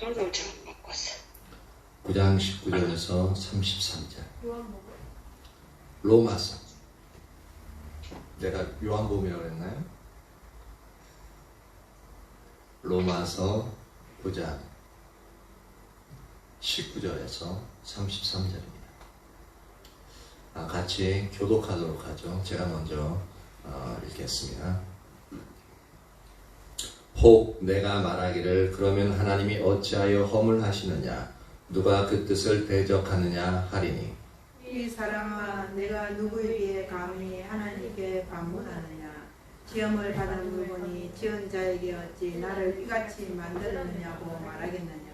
성경처럼 바꿨어. 9장 19절에서 33절. 로마서. 내가 요한복음이라고 했나요? 로마서 9장 19절에서 33절입니다. 같이 교독하도록 하죠. 제가 먼저 읽겠습니다. 혹 내가 말하기를 그러면 하나님이 어찌하여 허물하시느냐 누가 그 뜻을 대적하느냐 하리니 이 사람아 내가 누구에게 감히 하나님께 반문하느냐 시험을 받은 물건이 지은 자에게 어찌 나를 이같이 만들었느냐고 말하겠느냐.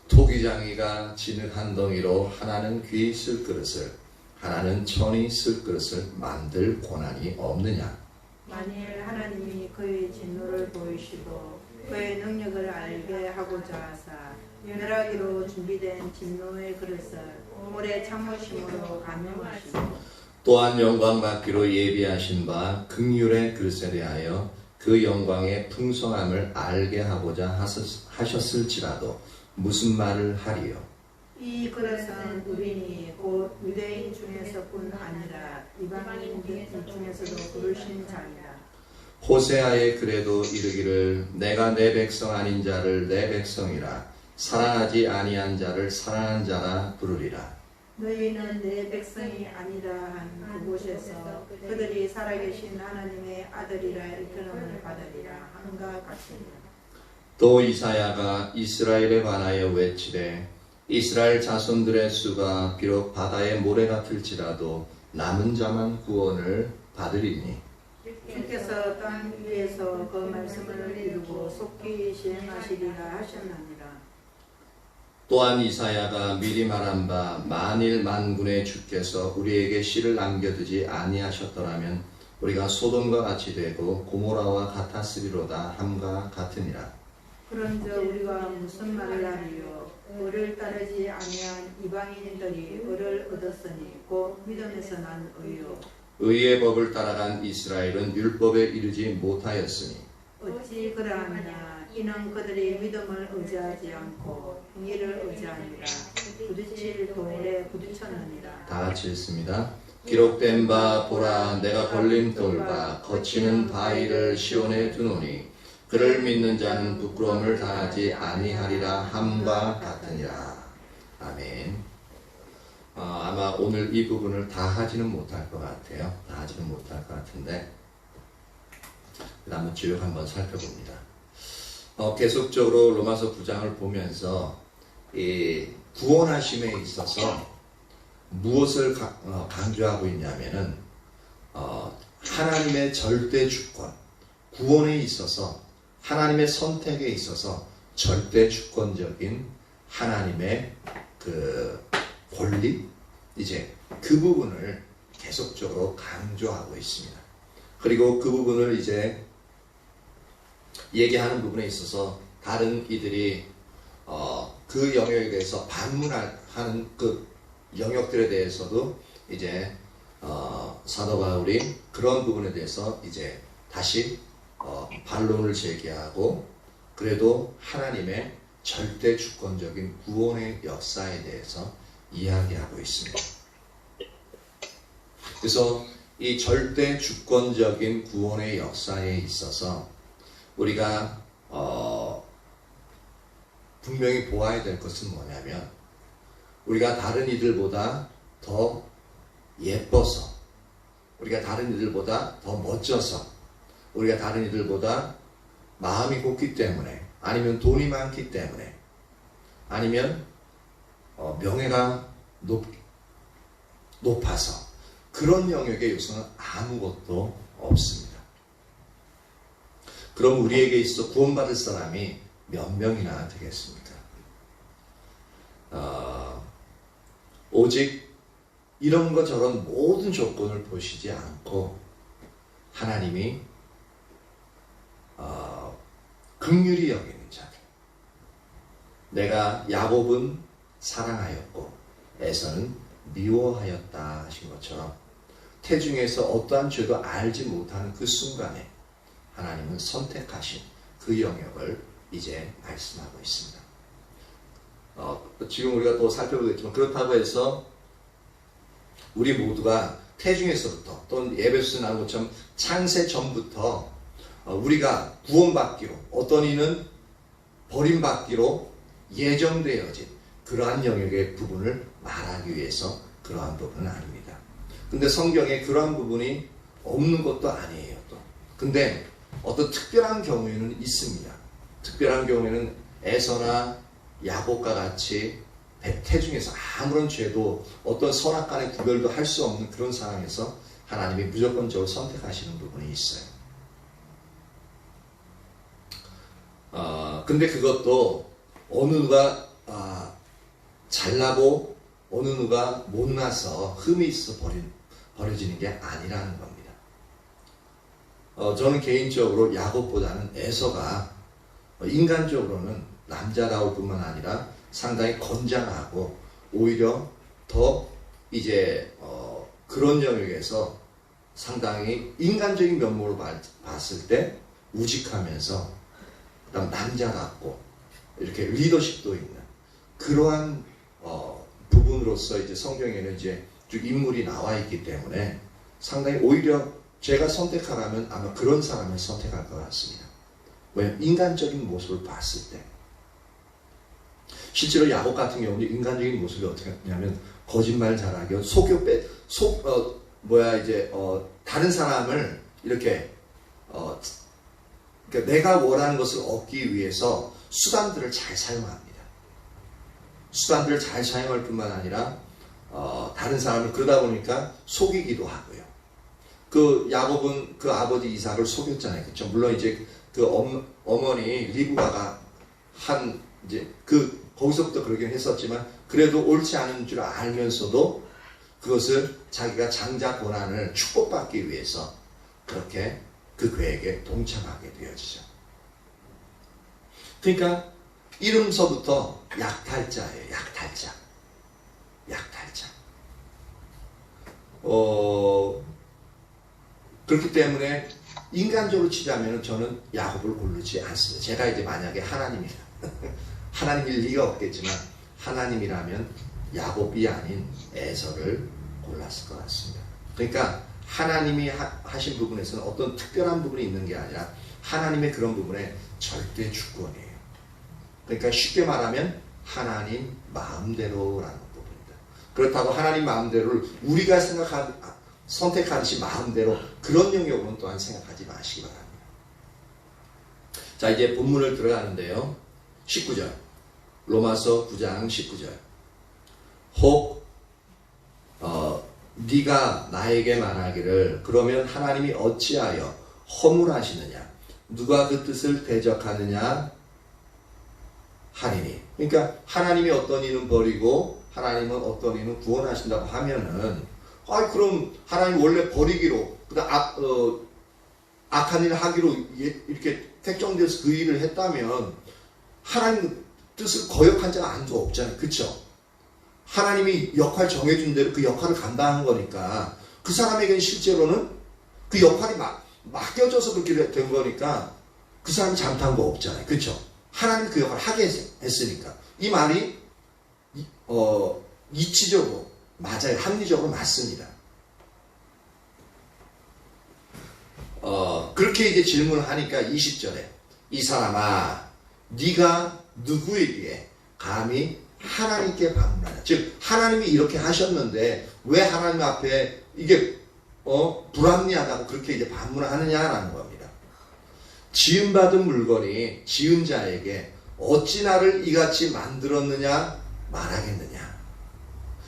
토기장이가 진흙 한 덩이로 하나는 귀 쓸 그릇을 하나는 천이 쓸 그릇을 만들 권한이 없느냐. 만일 하나님이 그의 진노를 보이시고 그의 능력을 알게 하고자 하사 멸하기로 준비된 진노의 그릇을 오래 참으심으로 감염하시고 또한 영광 받기로 예비하신 바 긍휼의 그릇에 대하여 그 영광의 풍성함을 알게 하고자 하셨을지라도 무슨 말을 하리요. 이 그릇은 우리니 곧 유대인 중에서뿐 아니라 이방인들 중에서도 부르신 자니라. 호세아의 글에도 이르기를 내가 내 백성 아닌 자를 내 백성이라 사랑하지 아니한 자를 사랑한 자라 부르리라. 너희는 내 백성이 아니라 한 그곳에서 그들이 살아계신 하나님의 아들이라 일컬음을 받으리라 함과 같으니라. 또 이사야가 이스라엘에 관하여 외치되 이스라엘 자손들의 수가 비록 바다의 모래 같을지라도 남은 자만 구원을 받으리니 주께서 땅 위에서 그 말씀을 이루고 속히 시행하시리라 하셨느니라. 또한 이사야가 미리 말한 바 만일 만군의 주께서 우리에게 씨를 남겨두지 아니하셨더라면 우리가 소돔과 같이 되고 고모라와 같았으리로다 함과 같으니라. 그런즉 우리가 무슨 말을 하리요. 의를 따르지 아니한 이방인들이 의를 얻었으니 곧 믿음에서 난 의요. 의의 법을 따라간 이스라엘은 율법에 이르지 못하였으니 어찌 그러하느냐. 이는 그들이 믿음을 의지하지 않고 행위를 의지하니라. 부딪힐 돌에 부딪혔느니라. 다 같이 읽습니다. 기록된 바 보라 내가 걸림돌과 거치는 바위를 시온에 두노니 그를 믿는 자는 부끄러움을 당하지 아니하리라 함과 같으니라. 아멘. 아마 오늘 이 부분을 다 하지는 못할 것 같아요. 다 하지는 못할 것 같은데 한번 쭉 한번 살펴봅니다. 계속적으로 로마서 9장을 보면서 이 구원하심에 있어서 무엇을 강조하고 있냐면은 하나님의 절대 주권, 구원에 있어서 하나님의 선택에 있어서 절대 주권적인 하나님의 그 권리, 이제 그 부분을 계속적으로 강조하고 있습니다. 그리고 그 부분을 이제 얘기하는 부분에 있어서 다른 이들이 그 영역에 대해서 반문하는 그 영역들에 대해서도 이제 사도 바울이 그런 부분에 대해서 이제 다시 반론을 제기하고 그래도 하나님의 절대 주권적인 구원의 역사에 대해서 이야기하고 있습니다. 그래서 이 절대 주권적인 구원의 역사에 있어서 우리가 분명히 보아야 될 것은 뭐냐면 우리가 다른 이들보다 더 예뻐서 우리가 다른 이들보다 더 멋져서 우리가 다른 이들보다 마음이 곱기 때문에 아니면 돈이 많기 때문에 아니면 명예가 높아서 그런 영역의 요소는 아무것도 없습니다. 그럼 우리에게 있어 구원받을 사람이 몇 명이나 되겠습니까? 오직 이런 것 저런 모든 조건을 보시지 않고 하나님이 긍휼히 여기는 자들, 내가 야곱은 사랑하였고 에서는 미워하였다 하신 것처럼 태중에서 어떠한 죄도 알지 못하는 그 순간에 하나님은 선택하신 그 영역을 이제 말씀하고 있습니다. 지금 우리가 또 살펴보겠지만 그렇다고 해서 우리 모두가 태중에서부터 또는 예배에서 나온 것처럼 창세 전부터 우리가 구원받기로 어떤 이는 버림받기로 예정되어진 그러한 영역의 부분을 말하기 위해서 그러한 부분은 아닙니다. 근데 성경에 그러한 부분이 없는 것도 아니에요. 또. 근데 어떤 특별한 경우에는 있습니다. 특별한 경우에는 에서나 야곱과 같이 태중에서 아무런 죄도 어떤 선악간의 구별도 할 수 없는 그런 상황에서 하나님이 무조건적으로 선택하시는 부분이 있어요. 근데 그것도 어느 누가 잘나고 어느 누가 못나서 흠이 있어 버려지는 게 아니라는 겁니다. 저는 개인적으로 야곱보다는 에서가 인간적으로는 남자다울 뿐만 아니라 상당히 건장하고 오히려 더 이제 그런 영역에서 상당히 인간적인 면모로 봤을 때 우직하면서 그다음 남자답고 이렇게 리더십도 있는 그러한 부분으로서 이제 성경에는 이제 쭉 인물이 나와 있기 때문에 상당히 오히려 제가 선택하라면 아마 그런 사람을 선택할 것 같습니다. 왜냐하면 인간적인 모습을 봤을 때 실제로 야곱 같은 경우는 인간적인 모습이 어떻게 했냐면 거짓말 잘하기, 다른 사람을 이렇게 그러니까 내가 원하는 것을 얻기 위해서 수단들을 잘 사용합니다. 수단들을 잘 사용할 뿐만 아니라 다른 사람을 그러다 보니까 속이기도 하고요. 그 야곱은 그 아버지 이삭을 속였잖아요. 그렇죠? 물론 이제 그 어머니 리브가가 거기서부터 그러긴 했었지만 그래도 옳지 않은 줄 알면서도 그것을 자기가 장자 고난을 축복받기 위해서 그렇게 그 계획에 동참하게 되어지죠. 그러니까 이름서부터 약탈자예요. 약탈자. 그렇기 때문에 인간적으로 치자면 저는 야곱을 고르지 않습니다. 제가 이제 만약에 하나님이라 하나님일 리가 없겠지만 하나님이라면 야곱이 아닌 에서를 골랐을 것 같습니다. 그러니까 하나님이 하신 부분에서는 어떤 특별한 부분이 있는 게 아니라 하나님의 그런 부분에 절대 주권이에요. 그러니까 쉽게 말하면 하나님 마음대로라는 부분입니다. 그렇다고 하나님 마음대로를 우리가 선택하듯이 마음대로 그런 영역으로는 또한 생각하지 마시기 바랍니다. 자, 이제 본문을 들어가는데요. 19절 로마서 9장 19절 혹 네가 나에게 말하기를 그러면 하나님이 어찌하여 허물하시느냐 누가 그 뜻을 대적하느냐 하니니. 그러니까 하나님이 어떤 이는 버리고 하나님은 어떤 이는 구원하신다고 하면은 그럼 하나님 원래 버리기로 그다음 악한 일을 하기로 이렇게 택정돼서 그 일을 했다면 하나님 뜻을 거역한 자가 아무도 없잖아요. 그렇죠? 하나님이 역할 정해준 대로 그 역할을 감당한 거니까 그 사람에게는 실제로는 그 역할이 맡겨져서 그렇게 된 거니까 그 사람이 잘못한 거 없잖아요. 그렇죠? 하나님이 그 역할을 하게 했으니까 이 말이 이치적으로 맞아요. 합리적으로 맞습니다. 그렇게 이제 질문을 하니까 20절에 이 사람아 네가 누구에게 감히 하나님께 방문하냐. 즉 하나님이 이렇게 하셨는데 왜 하나님 앞에 이게 불합리하다고 그렇게 이제 방문하느냐라는 겁니다. 지음받은 물건이 지은 자에게 어찌 나를 이같이 만들었느냐 말하겠느냐.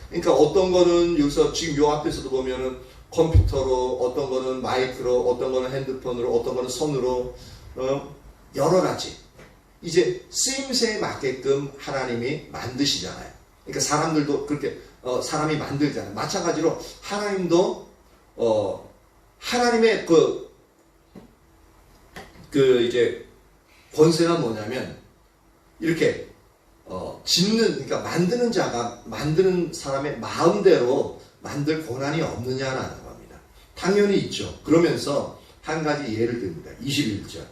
그러니까 어떤 거는 여기서 지금 요 앞에서도 보면은 컴퓨터로, 어떤 거는 마이크로, 어떤 거는 핸드폰으로, 어떤 거는 손으로 여러 가지 이제 쓰임새에 맞게끔 하나님이 만드시잖아요. 그러니까 사람들도 그렇게 사람이 만들잖아요. 마찬가지로 하나님도 하나님의 이제 권세가 뭐냐면 이렇게 그러니까 만드는 자가 만드는 사람의 마음대로 만들 권한이 없느냐라는 겁니다. 당연히 있죠. 그러면서 한 가지 예를 듭니다. 21절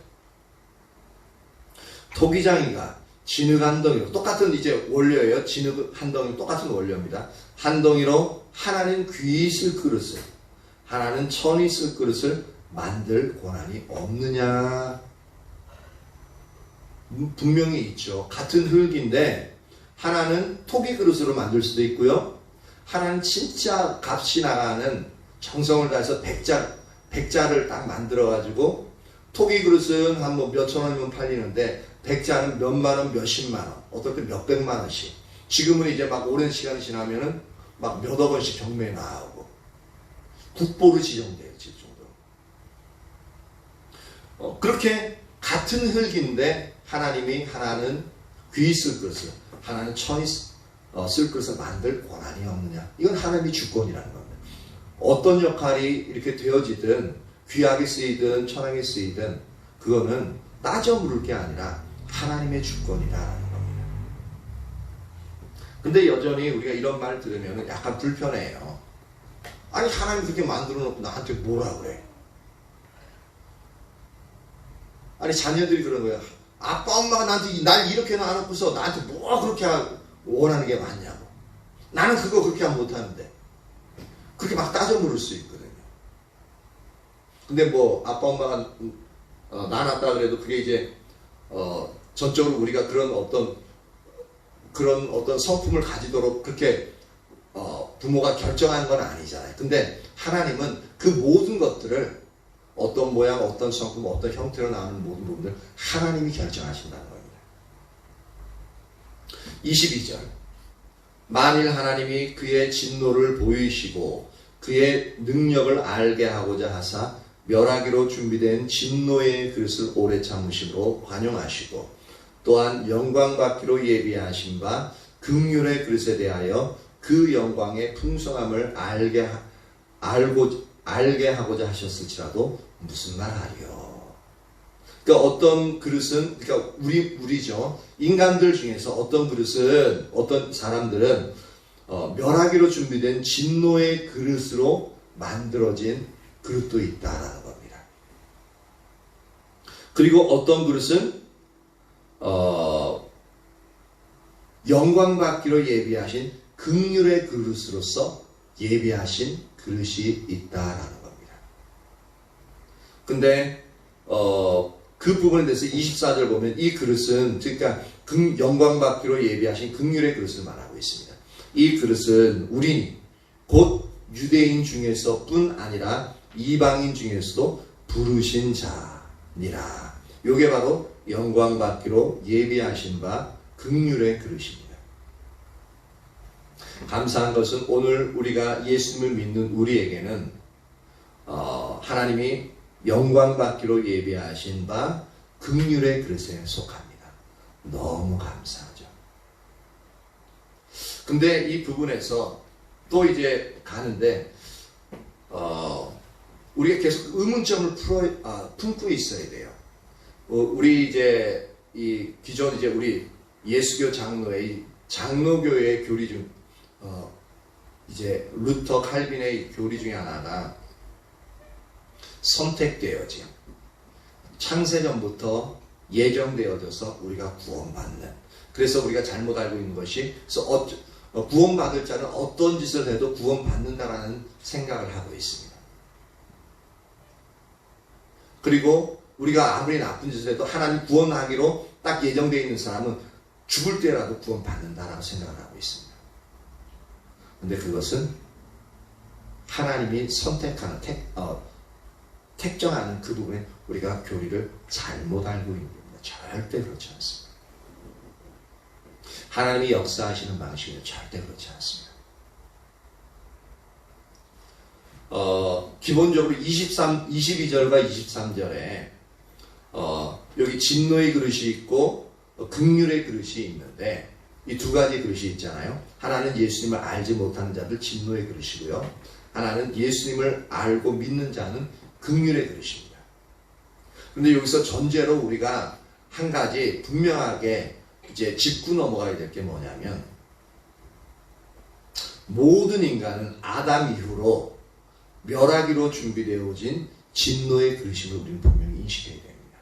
토기장이가 진흙 한 덩이로, 똑같은 이제 원료예요. 진흙 한 덩이 똑같은 원료입니다. 한 덩이로 하나는 귀 있을 그릇을, 하나는 천이 있을 그릇을 만들 권한이 없느냐? 분명히 있죠. 같은 흙인데 하나는 토기 그릇으로 만들 수도 있고요. 하나는 진짜 값이 나가는 정성을 다해서 백자를 딱 만들어가지고, 토기 그릇은 한 뭐 몇천 원이면 팔리는데 백자는 몇만 원, 몇십만 원, 어떨 때 몇백만 원씩. 지금은 이제 막 오랜 시간이 지나면은 막 몇억 원씩 경매에 나오고 국보로 지정돼요, 질 정도로. 그렇게 같은 흙인데 하나님이 하나는 귀 쓸 그릇을, 하나는 천이 쓸 그릇을 만들 권한이 없느냐? 이건 하나님의 주권이라는 겁니다. 어떤 역할이 이렇게 되어지든 귀하게 쓰이든 천하게 쓰이든 그거는 따져 물을 게 아니라 하나님의 주권이다라는 겁니다. 근데 여전히 우리가 이런 말 들으면 약간 불편해요. 아니 하나님 그렇게 만들어 놓고 나한테 뭐라 그래? 아니 자녀들이 그런 거야. 아빠 엄마가 나한테 날 이렇게 놔놓고서 나한테 뭐 그렇게 원하는 게 많냐고. 나는 그거 그렇게 못하는데. 그렇게 막 따져 물을 수 있거든요. 근데 뭐 아빠 엄마가 낳았다 그래도 그게 이제 전적으로 우리가 그런 어떤 성품을 가지도록 그렇게 부모가 결정한 건 아니잖아요. 근데 하나님은 그 모든 것들을 어떤 모양, 어떤 성품, 어떤 형태로 나오는 모든 부분들 하나님이 결정하신다는 겁니다. 22절. 만일 하나님이 그의 진노를 보이시고 그의 능력을 알게 하고자 하사 멸하기로 준비된 진노의 그릇을 오래 참으심으로 관용하시고 또한 영광 받기로 예비하신 바 긍휼의 그릇에 대하여 그 영광의 풍성함을 알게 하고자 하셨을지라도 무슨 말하리요. 그러니까 어떤 그릇은, 그러니까 우리죠. 인간들 중에서 어떤 그릇은, 어떤 사람들은 멸하기로 준비된 진노의 그릇으로 만들어진 그릇도 있다라는 겁니다. 그리고 어떤 그릇은 영광 받기로 예비하신 긍휼의 그릇으로서 예비하신 그릇이 있다라는 겁니다. 근데 그 부분에 대해서 24절 보면 이 그릇은 그러니까 영광 받기로 예비하신 긍휼의 그릇을 말하고 있습니다. 이 그릇은 우리니 곧 유대인 중에서뿐 아니라 이방인 중에서도 부르신 자니라. 요게 바로 영광 받기로 예비하신 바 긍휼의 그릇입니다. 감사한 것은 오늘 우리가 예수님을 믿는 우리에게는 하나님이 영광 받기로 예비하신 바 긍휼의 그릇에 속합니다. 너무 감사하죠. 근데 이 부분에서 또 이제 가는데 우리가 계속 의문점을 품고 있어야 돼요. 우리 이제 이 기존 이제 우리 예수교 장로의 장로교의 교리 중 이제 루터 칼빈의 교리 중에 하나가 선택되어진 창세전부터 예정되어져서 우리가 구원받는, 그래서 우리가 잘못 알고 있는 것이 구원받을 자는 어떤 짓을 해도 구원받는다라는 생각을 하고 있습니다. 그리고 우리가 아무리 나쁜 짓을 해도 하나님 구원하기로 딱 예정되어 있는 사람은 죽을 때라도 구원받는다라고 생각을 하고 있습니다. 근데 그것은 하나님이 선택하는 택정하는 그 부분에 우리가 교리를 잘못 알고 있는 겁니다. 절대 그렇지 않습니다. 하나님이 역사하시는 방식은 절대 그렇지 않습니다. 기본적으로 22절과 23절에 여기 진노의 그릇이 있고 긍휼의 그릇이 있는데 이 두 가지 그릇이 있잖아요. 하나는 예수님을 알지 못하는 자들 진노의 그릇이고요. 하나는 예수님을 알고 믿는 자는 긍휼의 그릇입니다. 그런데 여기서 전제로 우리가 한 가지 분명하게 이제 짚고 넘어가야 될 게 뭐냐면, 모든 인간은 아담 이후로 멸하기로 준비되어진 진노의 그릇임을 우리는 분명히 인식해야 됩니다.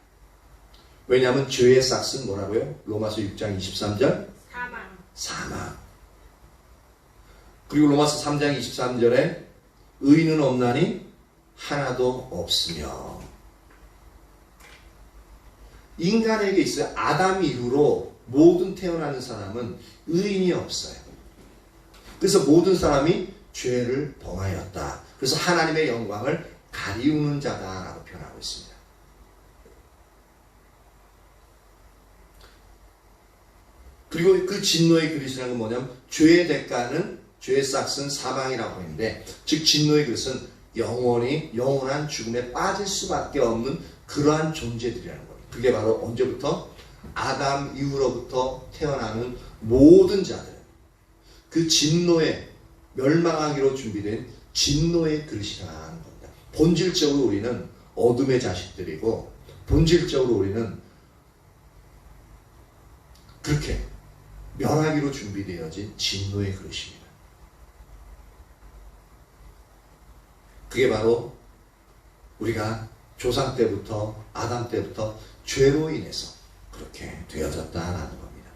왜냐하면 죄의 싹은 뭐라고요? 로마서 6장 23절 사망. 그리고 로마서 3장 23절에 의인은 없나니 하나도 없으며. 인간에게 있어요. 아담 이후로 모든 태어나는 사람은 의인이 없어요. 그래서 모든 사람이 죄를 범하였다. 그래서 하나님의 영광을 가리우는 자다라고 표현하고 있습니다. 그리고 그 진노의 그릇이라는 건 뭐냐면 죄의 대가는 죄의 싹은 사망이라고 했는데, 즉 진노의 그릇은 영원한 죽음에 빠질 수밖에 없는 그러한 존재들이라는 거예요. 그게 바로 언제부터? 아담 이후로부터 태어나는 모든 자들, 그 진노에 멸망하기로 준비된 진노의 그릇이라는 겁니다. 본질적으로 우리는 어둠의 자식들이고, 본질적으로 우리는 그렇게 멸하기로 준비되어진 진노의 그릇입니다. 그게 바로 우리가 조상 때부터, 아담 때부터 죄로 인해서 그렇게 되어졌다라는 겁니다.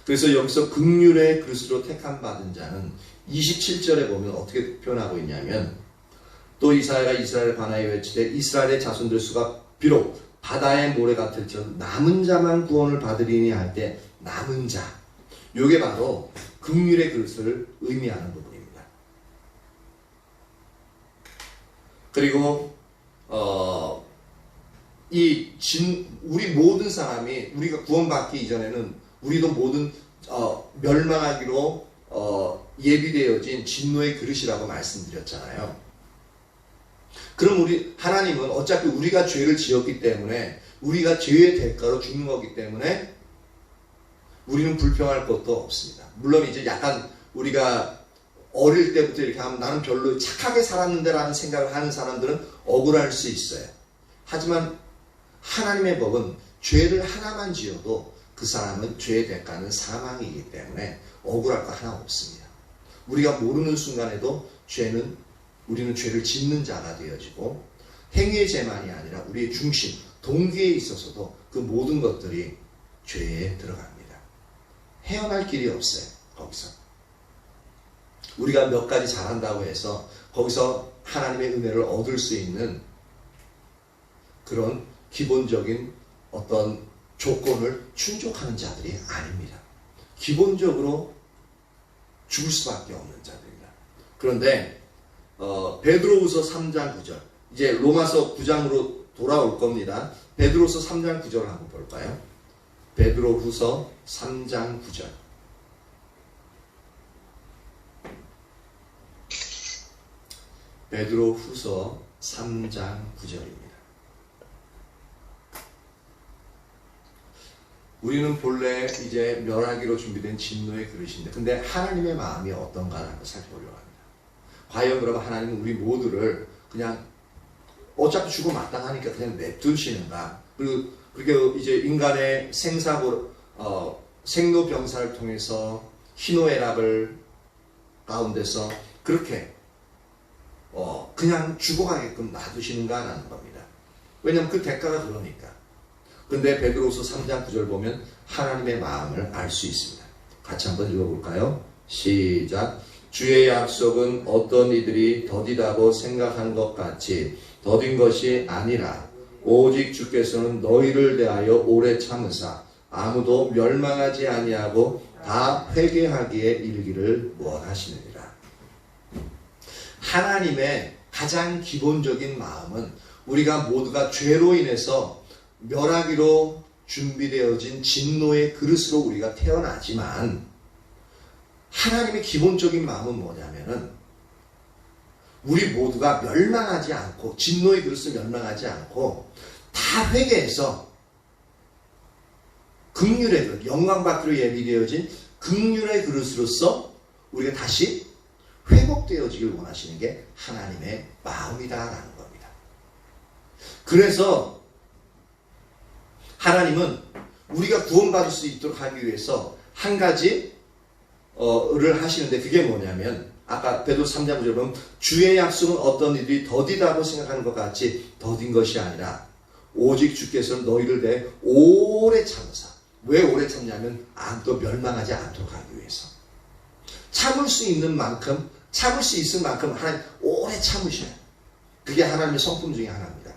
그래서 여기서 긍휼의 그릇으로 택함 받은 자는 27절에 보면 어떻게 표현하고 있냐면, 또 이사야가 이스라엘을 관하여 외치되 이스라엘의 자손들 수가 비록 바다의 모래 같을지언 남은 자만 구원을 받으리니 할 때 남은 자, 요게 바로 긍휼의 그릇을 의미하는 부분입니다. 그리고 우리 모든 사람이, 우리가 구원받기 이전에는 우리도 모든 멸망하기로 예비되어진 진노의 그릇이라고 말씀드렸잖아요. 그럼 하나님은 어차피 우리가 죄를 지었기 때문에, 우리가 죄의 대가로 죽는 거기 때문에 우리는 불평할 것도 없습니다. 물론 이제 약간 우리가 어릴 때부터 이렇게 하면 나는 별로 착하게 살았는데 라는 생각을 하는 사람들은 억울할 수 있어요. 하지만 하나님의 법은 죄를 하나만 지어도 그 사람은 죄의 대가는 사망이기 때문에 억울할 거 하나 없습니다. 우리가 모르는 순간에도 우리는 죄를 짓는 자가 되어지고, 행위의 죄만이 아니라 우리의 중심, 동기에 있어서도 그 모든 것들이 죄에 들어갑니다. 헤어날 길이 없어요. 거기서 우리가 몇 가지 잘한다고 해서 거기서 하나님의 은혜를 얻을 수 있는 그런 기본적인 어떤 조건을 충족하는 자들이 아닙니다. 기본적으로 죽을 수밖에 없는 자들입니다. 그런데 베드로후서 3장 9절, 이제 로마서 9장으로 돌아올 겁니다. 베드로후서 3장 9절을 한번 볼까요? 베드로후서 3장 9절. 베드로후서 3장 9절입니다. 우리는 본래 이제 멸하기로 준비된 진노의 그릇인데, 근데 하나님의 마음이 어떤가를 살펴보려고 합니다. 과연 그러면 하나님은 우리 모두를 그냥 어차피 죽어 마땅하니까 그냥 냅두시는가? 그리고 그렇게 이제 인간의 생로병사를 통해서 희노애락을 가운데서 그렇게 그냥 죽어가게끔 놔두시는가라는 겁니다. 왜냐하면 그 대가가 그러니까. 근데 베드로후서 3장 9절 보면 하나님의 마음을 알 수 있습니다. 같이 한번 읽어볼까요? 시작. 주의 약속은 어떤 이들이 더디다고 생각한 것 같이 더딘 것이 아니라 오직 주께서는 너희를 대하여 오래 참으사 아무도 멸망하지 아니하고 다 회개하기에 이르기를 원하시느니라. 하나님의 가장 기본적인 마음은 우리가 모두가 죄로 인해서 멸하기로 준비되어진 진노의 그릇으로 우리가 태어나지만, 하나님의 기본적인 마음은 뭐냐면은 우리 모두가 멸망하지 않고, 진노의 그릇을 멸망하지 않고 다 회개해서 긍휼의 그릇, 영광받기로 예비되어진 긍휼의 그릇으로서 우리가 다시 회복되어지길 원하시는 게 하나님의 마음이다라는 겁니다. 그래서 하나님은 우리가 구원받을 수 있도록 하기 위해서 한 가지를 하시는데, 그게 뭐냐면 아까 베드로서 3장 9절 보면 주의 약속은 어떤 이들이 더디다고 생각하는 것 같이 더딘 것이 아니라 오직 주께서는 너희를 대해 오래 참으사. 왜 오래 참냐면 아무도 멸망하지 않도록 하기 위해서. 참을 수 있는 만큼, 참을 수 있을 만큼 하나님 오래 참으셔요. 그게 하나님의 성품 중에 하나입니다.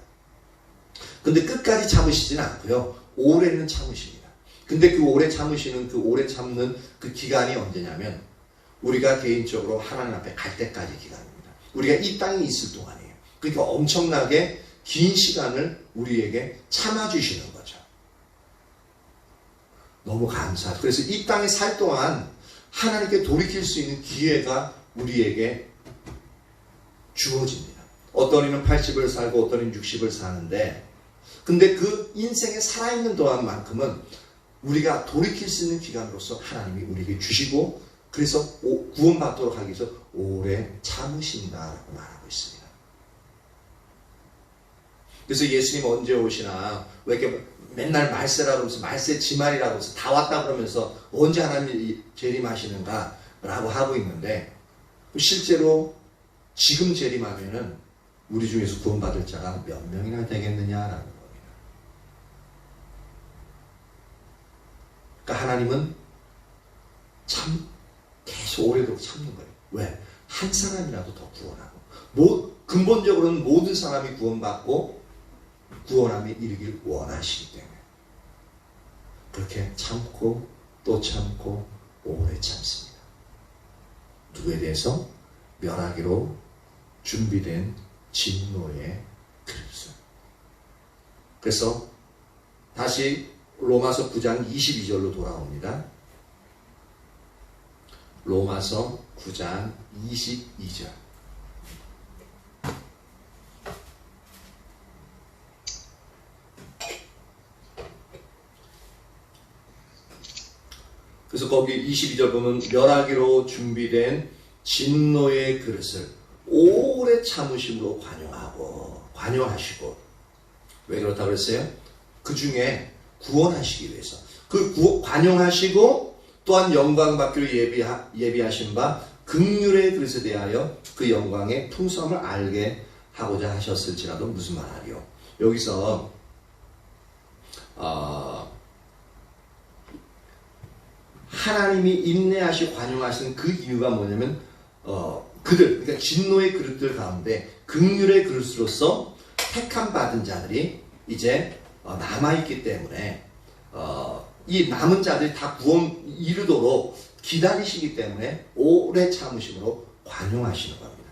근데 끝까지 참으시지는 않고요. 오래는 참으십니다. 근데 그 오래 참으시는 그 오래 참는 그 기간이 언제냐면 우리가 개인적으로 하나님 앞에 갈 때까지 기간입니다. 우리가 이 땅에 있을 동안이에요. 그러니까 엄청나게 긴 시간을 우리에게 참아주시는 거죠. 너무 감사하죠. 그래서 이 땅에 살 동안 하나님께 돌이킬 수 있는 기회가 우리에게 주어집니다. 어떤 이는 80을 살고 어떤 이는 60을 사는데 근데 그 인생에 살아있는 동안만큼은 우리가 돌이킬 수 있는 기간으로서 하나님이 우리에게 주시고 그래서 구원받도록 하기 위해서 오래 참으신다라고 말하고 있습니다. 그래서 예수님 언제 오시나 왜 이렇게 맨날 말세라고 하면서 말세 지말이라고 하면서 다 왔다 그러면서 언제 하나님이 재림하시는가 라고 하고 있는데 실제로 지금 재림하면은 우리 중에서 구원받을 자가 몇 명이나 되겠느냐라는 겁니다. 그러니까 하나님은 참 계속 오래도록 참는 거예요. 왜? 한 사람이라도 더 구원하고 근본적으로는 모든 사람이 구원받고 구원함에 이르길 원하시기 때문에 그렇게 참고 또 참고 오래 참습니다. 누구에 대해서? 멸하기로 준비된 진노의 그릇을. 그래서 다시 로마서 9장 22절로 돌아옵니다. 로마서 9장 22절. 그래서 거기 22절 보면 멸하기로 준비된 진노의 그릇을 오래 참으심으로 관용하시고 왜 그렇다고 그랬어요? 그 중에 구원하시기 위해서 그 관용하시고 또한 영광 받기로 예비하신 바 긍휼의 그릇에 대하여 그 영광의 풍성을 알게 하고자 하셨을지라도 무슨 말하리요? 여기서 하나님이 인내하시고 관용하시는 그 이유가 뭐냐면 그러니까 진노의 그릇들 가운데 긍휼의 그릇으로서 택함 받은 자들이 이제 남아있기 때문에 이 남은 자들이 다 구원 이루도록 기다리시기 때문에 오래 참으심으로 관용하시는 겁니다.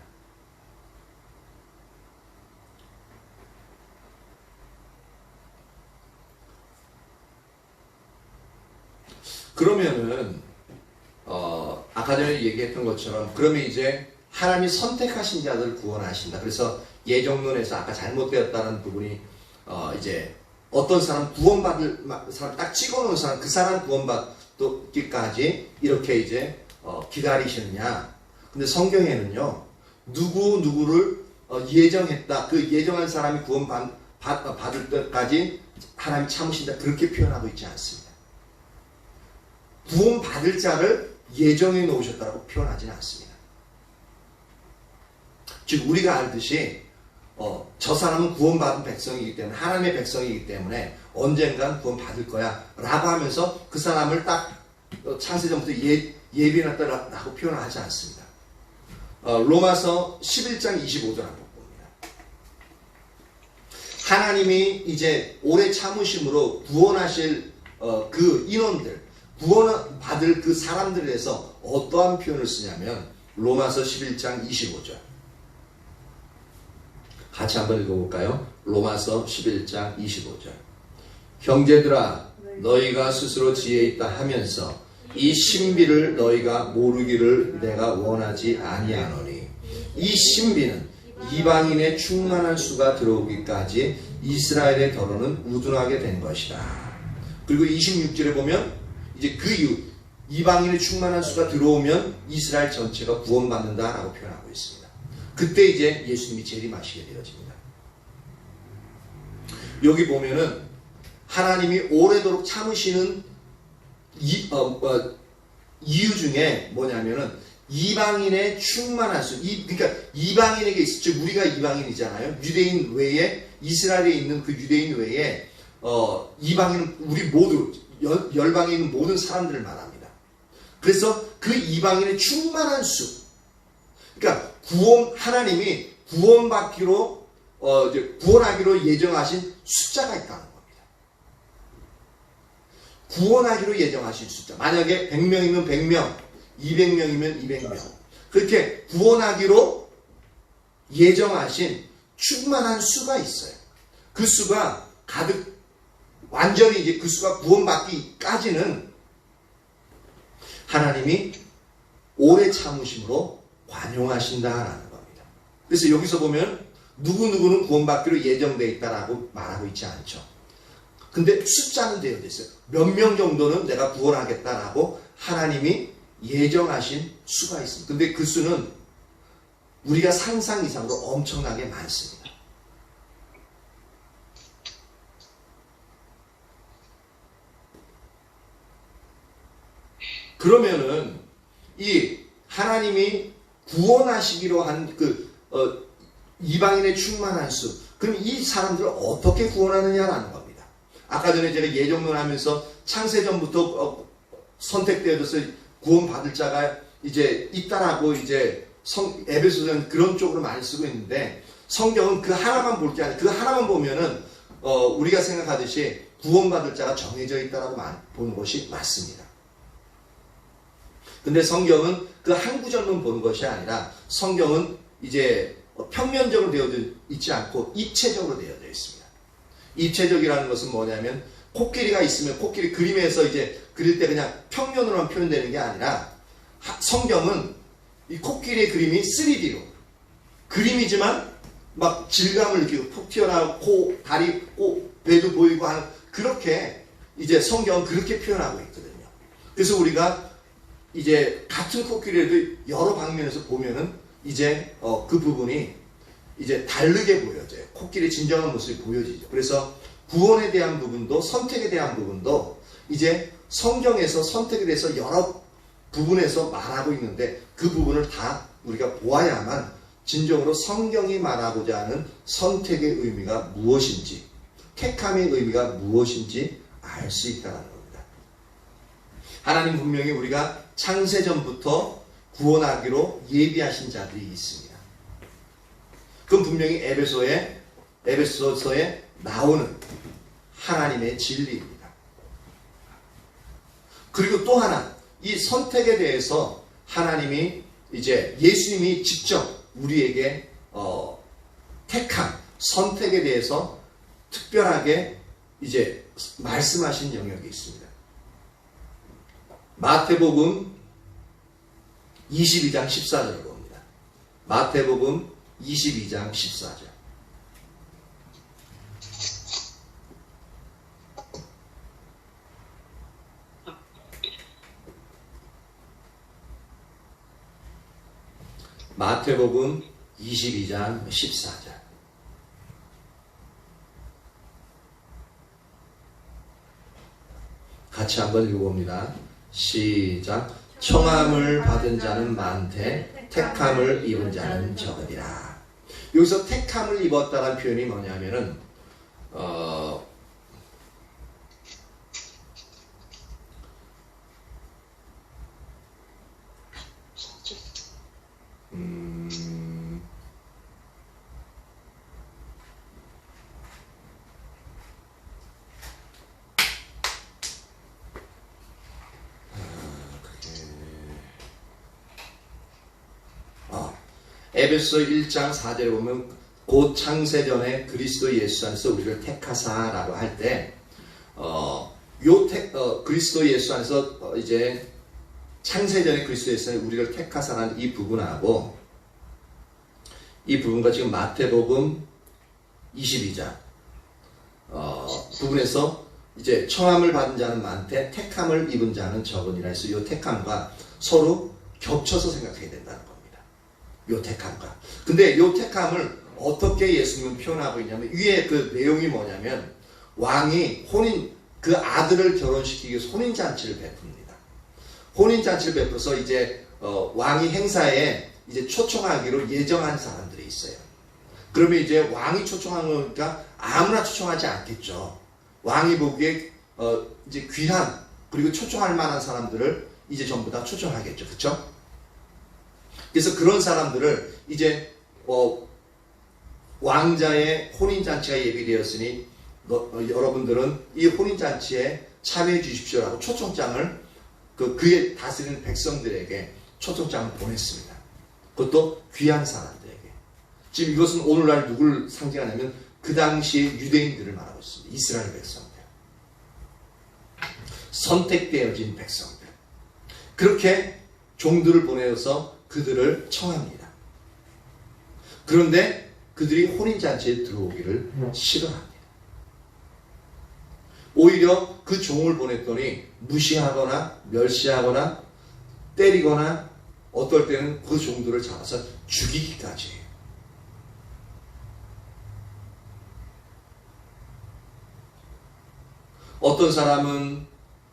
그러면은 아까 전에 얘기했던 것처럼 그러면 이제 하나님이 선택하신 자들을 구원하신다. 그래서 예정론에서 아까 잘못되었다는 부분이 이제 어떤 사람 구원받을 사람 딱 찍어놓은 사람 그 사람 구원받기까지 이렇게 이제 기다리시느냐. 근데 성경에는요 누구를 예정했다. 그 예정한 사람이 구원받을 때까지 하나님 참으신다. 그렇게 표현하고 있지 않습니다. 구원받을 자를 예정해 놓으셨다고 표현하지는 않습니다. 즉 우리가 알듯이 저 사람은 구원받은 백성이기 때문에 하나님의 백성이기 때문에 언젠간 구원받을 거야 라고 하면서 그 사람을 딱 창세전부터 예비해놨다라고 표현을 하지 않습니다. 로마서 11장 25절 한번 봅니다. 하나님이 이제 오래 참으심으로 구원하실 그 인원들 구원받을 그 사람들에 대해서 어떠한 표현을 쓰냐면 로마서 11장 25절 같이 한번 읽어볼까요? 로마서 11장 25절 형제들아 너희가 스스로 지혜 있다 하면서 이 신비를 너희가 모르기를 내가 원하지 아니하노니 이 신비는 이방인의 충만한 수가 들어오기까지 이스라엘의 더러는 우둔하게 된 것이다. 그리고 26절에 보면 이제 그 이후 이방인의 충만한 수가 들어오면 이스라엘 전체가 구원받는다라고 표현하고 있습니다. 그때 이제 예수님이 재림하시게 되어집니다. 여기 보면은 하나님이 오래도록 참으시는 이유 중에 뭐냐면은 이방인의 충만한 수, 그러니까 이방인에게 있어, 즉 우리가 이방인이잖아요. 유대인 외에 이스라엘에 있는 그 유대인 외에 이방인은 우리 모두 열방에 있는 모든 사람들을 말합니다. 그래서 그 이방인의 충만한 수, 그러니까 하나님이 구원받기로 구원하기로 예정하신 숫자가 있다는 겁니다. 구원하기로 예정하신 숫자. 만약에 100명이면 100명, 200명이면 200명. 그렇게 구원하기로 예정하신 충만한 수가 있어요. 그 수가 가득, 완전히 이제 그 수가 구원받기까지는 하나님이 오래 참으심으로 관용하신다라는 겁니다. 그래서 여기서 보면 누구누구는 구원받기로 예정되어 있다라고 말하고 있지 않죠. 근데 숫자는 되어져 있어요. 몇 명 정도는 내가 구원하겠다라고 하나님이 예정하신 수가 있습니다. 근데 그 수는 우리가 상상 이상으로 엄청나게 많습니다. 그러면은 이 하나님이 구원하시기로 한 이방인의 충만한 수, 그럼 이 사람들을 어떻게 구원하느냐라는 겁니다. 아까 전에 제가 예정론 하면서 창세전부터 선택되어서 구원받을 자가 이제 있다라고 이제 에베소서는 그런 쪽으로 많이 쓰고 있는데, 성경은 그 하나만 볼 게 아니라 그 하나만 보면은 우리가 생각하듯이 구원받을 자가 정해져 있다라고 보는 것이 맞습니다. 근데 성경은 그 한 구절만 보는 것이 아니라 성경은 이제 평면적으로 되어져 있지 않고 입체적으로 되어져 있습니다. 입체적이라는 것은 뭐냐면 코끼리가 있으면 코끼리 그림에서 이제 그릴 때 그냥 평면으로만 표현되는 게 아니라 성경은 이 코끼리의 그림이 3D로 그림이지만 막 질감을 느끼고 푹 튀어나오고 코, 다리, 배도 보이고 하는, 그렇게 이제 성경은 그렇게 표현하고 있거든요. 그래서 우리가 이제 같은 코끼리를 여러 방면에서 보면은 이제 그 부분이 이제 다르게 보여져요. 코끼리의 진정한 모습이 보여지죠. 그래서 구원에 대한 부분도 선택에 대한 부분도 이제 성경에서 선택에 대해서 여러 부분에서 말하고 있는데, 그 부분을 다 우리가 보아야만 진정으로 성경이 말하고자 하는 선택의 의미가 무엇인지, 택함의 의미가 무엇인지 알 수 있다는 겁니다. 하나님 분명히 우리가 창세전부터 구원하기로 예비하신 자들이 있습니다. 그건 분명히 에베소서에 나오는 하나님의 진리입니다. 그리고 또 하나, 이 선택에 대해서 하나님이 이제 예수님이 직접 우리에게 택한 선택에 대해서 특별하게 이제 말씀하신 영역이 있습니다. 마태복음 22장 14절을 봅니다. 마태복음 22장 14절. 마태복음 22장 14절. 같이 한번 읽어봅니다. 시작. 청함을 받은 자는 많되 택함을 입은 자는 적으리라. 여기서 택함을 입었다는 표현이 뭐냐면은 에베소 1장 4절에 보면 곧 창세전에 그리스도 예수 안에서 우리를 택하사라고 할 때 그리스도 예수 안에서 이제 창세전에 그리스도 예수 안에서 우리를 택하사라는 이 부분하고 이 부분과 지금 마태복음 22장 부분에서 이제 청함을 받은 자는 많되 택함을 입은 자는 적으니라 해서 이 택함과 서로 겹쳐서 생각해야 된다는 겁니다. 요 택함과. 근데 요 택함을 어떻게 예수님은 표현하고 있냐면, 위에 그 내용이 뭐냐면, 왕이 그 아들을 결혼시키기 위해서 혼인잔치를 베풉니다. 혼인잔치를 베풀어서 이제 왕이 행사에 이제 초청하기로 예정한 사람들이 있어요. 그러면 이제 왕이 초청한 거니까 아무나 초청하지 않겠죠. 왕이 보기에 이제 귀한 그리고 초청할 만한 사람들을 이제 전부 다 초청하겠죠. 그렇죠? 그래서 그런 사람들을 이제 왕자의 혼인잔치가 예비되었으니 여러분들은 이 혼인잔치에 참여해 주십시오라고 초청장을 그의 다스리는 백성들에게 초청장을 보냈습니다. 그것도 귀한 사람들에게. 지금 이것은 오늘날 누굴 상징하냐면 그 당시의 유대인들을 말하고 있습니다. 이스라엘 백성들. 선택되어진 백성들. 그렇게 종들을 보내서 그들을 청합니다. 그런데 그들이 혼인잔치에 들어오기를 싫어합니다. 오히려 그 종을 보냈더니 무시하거나 멸시하거나 때리거나 어떨 때는 그 종들을 잡아서 죽이기까지 해요. 어떤 사람은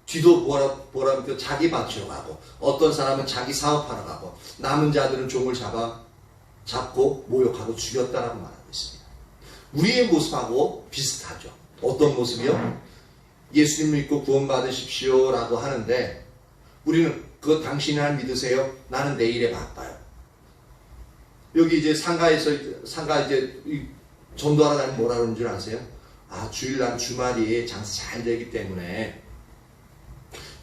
뒤도 보라니까 자기 밭으로 가고, 어떤 사람은 자기 사업하러 가고, 남은 자들은 종을 잡고 모욕하고 죽였다라고 말하고 있습니다. 우리의 모습하고 비슷하죠. 어떤 모습이요? 예수님 믿고 구원 받으십시오 라고 하는데 우리는 그거 당신이 날 믿으세요? 나는 내일에 바빠요. 여기 이제 상가 이제 전도하러 다니면 뭐라 그러는 줄 아세요? 주일날 주말이 장사 잘 되기 때문에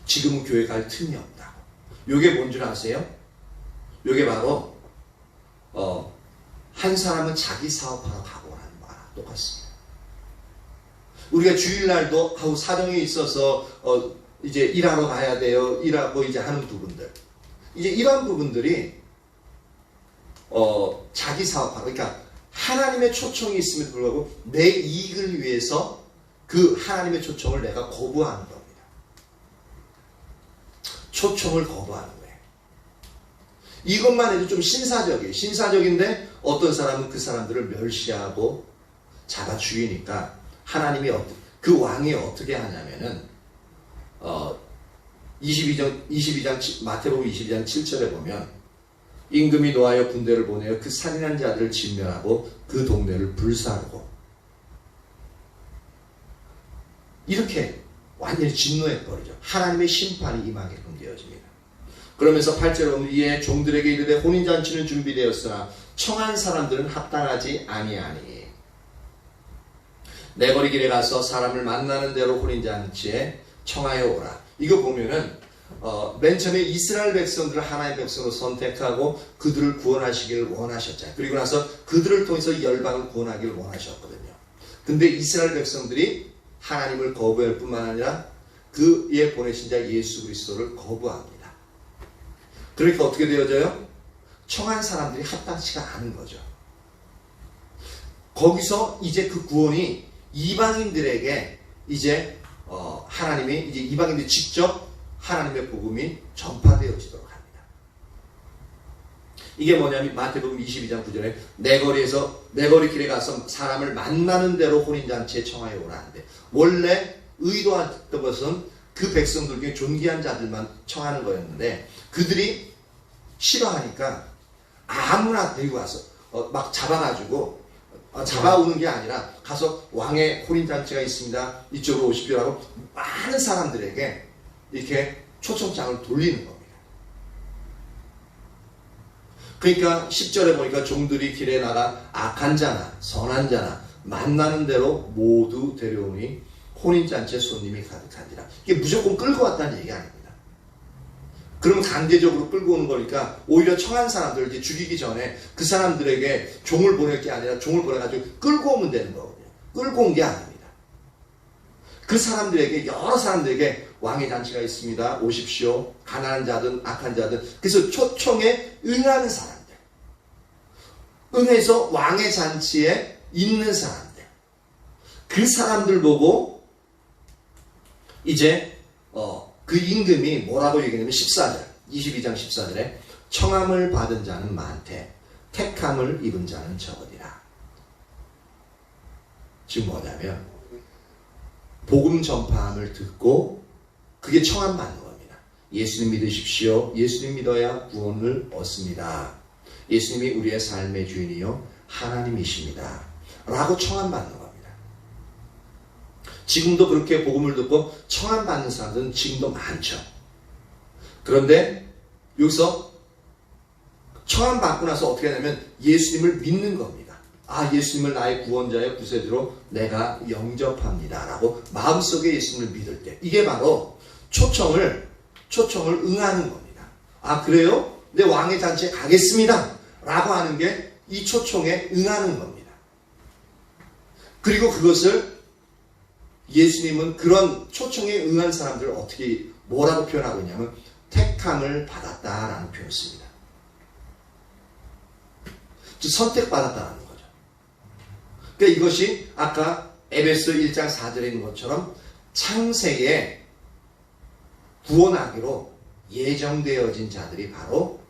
지금은 교회 갈 틈이 없다고. 요게 뭔 줄 아세요? 요게 바로 한 사람은 자기 사업하러 가고 하는 거랑 똑같습니다. 우리가 주일날도 사정이 있어서 이제 일하러 가야 돼요. 일하고 이제 하는 부분들. 이제 이런 부분들이 자기 사업하러, 그러니까 하나님의 초청이 있음에도 불구하고 내 이익을 위해서 그 하나님의 초청을 내가 거부하는 겁니다. 초청을 거부하는 거예요. 이것만 해도 좀 신사적이에요. 신사적인데 어떤 사람은 그 사람들을 멸시하고 잡아 죽이니까 하나님이 그 왕이 어떻게 하냐면은 22장 마태복음 22장 7절에 보면 임금이 노하여 군대를 보내어 그 살인한 자들을 진멸하고 그 동네를 불사르고 이렇게 완전히 진노해버리죠. 하나님의 심판이 임하게끔 되어집니다. 그러면서 8절에 보면 이에 종들에게 이르되 혼인잔치는 준비되었으나 청한 사람들은 합당하지 아니하니 내 거리 길에 가서 사람을 만나는 대로 혼인잔치에 청하여 오라. 이거 보면은 맨 처음에 이스라엘 백성들을 하나님의 백성으로 선택하고 그들을 구원하시기를 원하셨잖아요. 그리고 나서 그들을 통해서 열방을 구원하기를 원하셨거든요. 근데 이스라엘 백성들이 하나님을 거부할 뿐만 아니라 그의 보내신 자 예수 그리스도를 거부합니다. 그러니까 어떻게 되어져요? 청한 사람들이 합당치가 않은 거죠. 거기서 이제 그 구원이 이방인들에게 이제 하나님이 이제 이방인들이 직접 하나님의 복음이 전파되어지도록 합니다. 이게 뭐냐면 마태복음 22장 9절에 내 거리 길에 가서 사람을 만나는 대로 혼인잔치에 청하여 오라 하는데 원래 의도했던 것은 그 백성들 중에 존귀한 자들만 청하는 거였는데 그들이 싫어하니까 아무나 데리고 와서 막 잡아가지고 잡아오는 게 아니라 가서 왕의 혼인잔치가 있습니다. 이쪽으로 오십시오 하고 많은 사람들에게 이렇게 초청장을 돌리는 겁니다. 그러니까 10절에 보니까 종들이 길에 나가 악한 자나 선한 자나 만나는 대로 모두 데려오니 혼인잔치에 손님이 가득한지라. 이게 무조건 끌고 왔다는 얘기 아닙니다. 그러면 강제적으로 끌고 오는 거니까 오히려 청한 사람들을 이제 죽이기 전에 그 사람들에게 종을 보낼 게 아니라 종을 보내가지고 끌고 오면 되는 거거든요. 끌고 온 게 아닙니다. 그 사람들에게 여러 사람들에게 왕의 잔치가 있습니다. 오십시오. 가난한 자든 악한 자든. 그래서 초청에 응하는 사람들. 응해서 왕의 잔치에 있는 사람들. 그 사람들 보고 이제 그 임금이 뭐라고 얘기하냐면 14절 22장 14절에 청함을 받은 자는 많되 택함을 입은 자는 적으리라. 지금 뭐냐면 복음 전파함을 듣고 그게 청함 받는 겁니다. 예수님 믿으십시오. 예수님 믿어야 구원을 얻습니다. 예수님이 우리의 삶의 주인이요 하나님이십니다. 라고 청함받는 겁니다. 지금도 그렇게 복음을 듣고 청함받는 사람들은 지금도 많죠. 그런데 여기서 청함받고 나서 어떻게 하냐면 예수님을 믿는 겁니다. 아, 예수님을 나의 구원자의 구세주로 내가 영접합니다. 라고 마음속에 예수님을 믿을 때 이게 바로 초청을 응하는 겁니다. 아, 그래요? 내 왕의 잔치에 가겠습니다. 라고 하는 게 이 초청에 응하는 겁니다. 그리고 그것을 예수님은 그런 초청에 응한 사람들을 어떻게 뭐라고 표현하고 있냐면 택함을 받았다라는 표현을 씁니다. 즉 선택받았다는 거죠. 그러니까 이것이 아까 에베소 1장 4절에 있는 것처럼 창세에 구원하기로 예정되어진 자들이 바로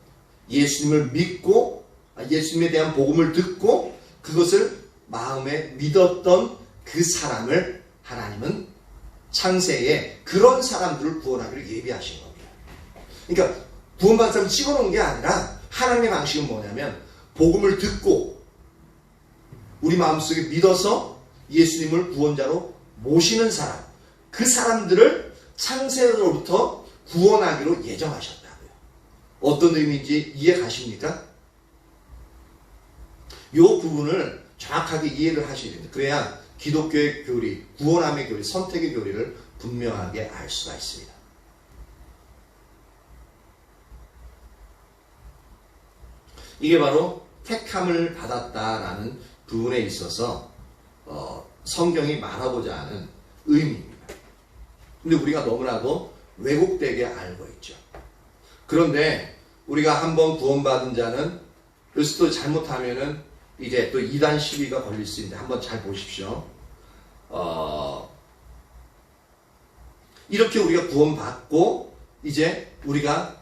예수님을 믿고 예수님에 대한 복음을 듣고 그것을 마음에 믿었던 그 사람을 하나님은 창세에 그런 사람들을 구원하기로 예비하신 겁니다. 그러니까 구원받은 사람을 찍어놓은 게 아니라 하나님의 방식은 뭐냐면 복음을 듣고 우리 마음속에 믿어서 예수님을 구원자로 모시는 사람, 그 사람들을 창세로부터 구원하기로 예정하셨다고요. 어떤 의미인지 이해 가십니까? 이 부분을 정확하게 이해를 하셔야 됩니다. 그래야 기독교의 교리, 구원함의 교리, 선택의 교리를 분명하게 알 수가 있습니다. 이게 바로 택함을 받았다라는 부분에 있어서 성경이 말하고자 하는 의미입니다. 근데 우리가 너무나도 왜곡되게 알고 있죠. 그런데 우리가 한번 구원받은 자는 여기서 또 잘못하면은 이제 또 이단 시비가 걸릴 수 있는데 한번 잘 보십시오. 이렇게 우리가 구원받고 이제 우리가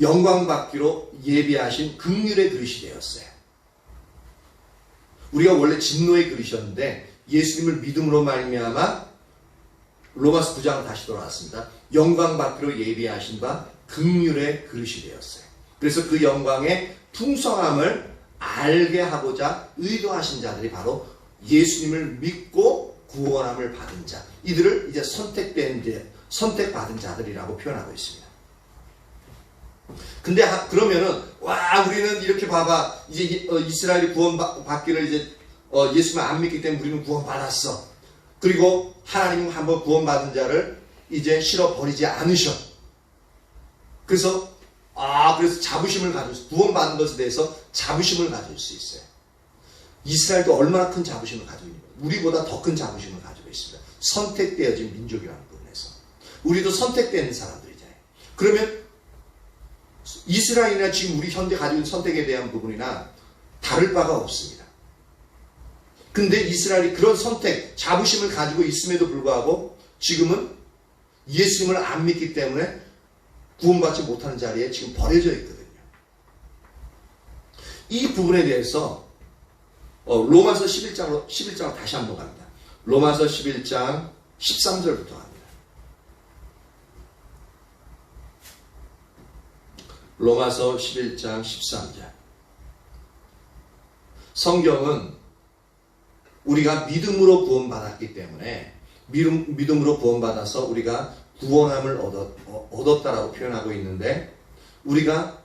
영광받기로 예비하신 긍휼의 그릇이 되었어요. 우리가 원래 진노의 그릇이었는데 예수님을 믿음으로 말미암아 로마서 9장 다시 돌아왔습니다. 영광받기로 예비하신 바 긍휼의 그릇이 되었어요. 그래서 그 영광의 풍성함을 알게 하고자 의도하신 자들이 바로 예수님을 믿고 구원함을 받은 자, 이들을 이제 선택받은 자들이라고 표현하고 있습니다. 근데 그러면은 와, 우리는 이렇게 봐봐, 이제 이스라엘이 구원받기를 이제 예수님을 안 믿기 때문에 우리는 구원받았어. 그리고 하나님은 한번 구원받은 자를 이제 실어버리지 않으셔. 그래서 자부심을 가질 수, 구원받은 것에 대해서 자부심을 가질 수 있어요. 이스라엘도 얼마나 큰 자부심을 가지고 있는 거예요. 우리보다 더 큰 자부심을 가지고 있습니다. 선택되어진 민족이라는 부분에서. 우리도 선택된 사람들이잖아요. 그러면 이스라엘이나 지금 우리 현재 가지고 있는 선택에 대한 부분이나 다를 바가 없습니다. 근데 이스라엘이 그런 선택, 자부심을 가지고 있음에도 불구하고 지금은 예수님을 안 믿기 때문에 구원받지 못하는 자리에 지금 버려져 있거든요. 이 부분에 대해서 로마서 11장으로 다시 한번 갑니다. 로마서 11장 13절부터 갑니다. 로마서 11장 13절. 성경은 우리가 믿음으로 구원받았기 때문에 믿음으로 구원받아서 우리가 구원함을 얻었다라고 표현하고 있는데, 우리가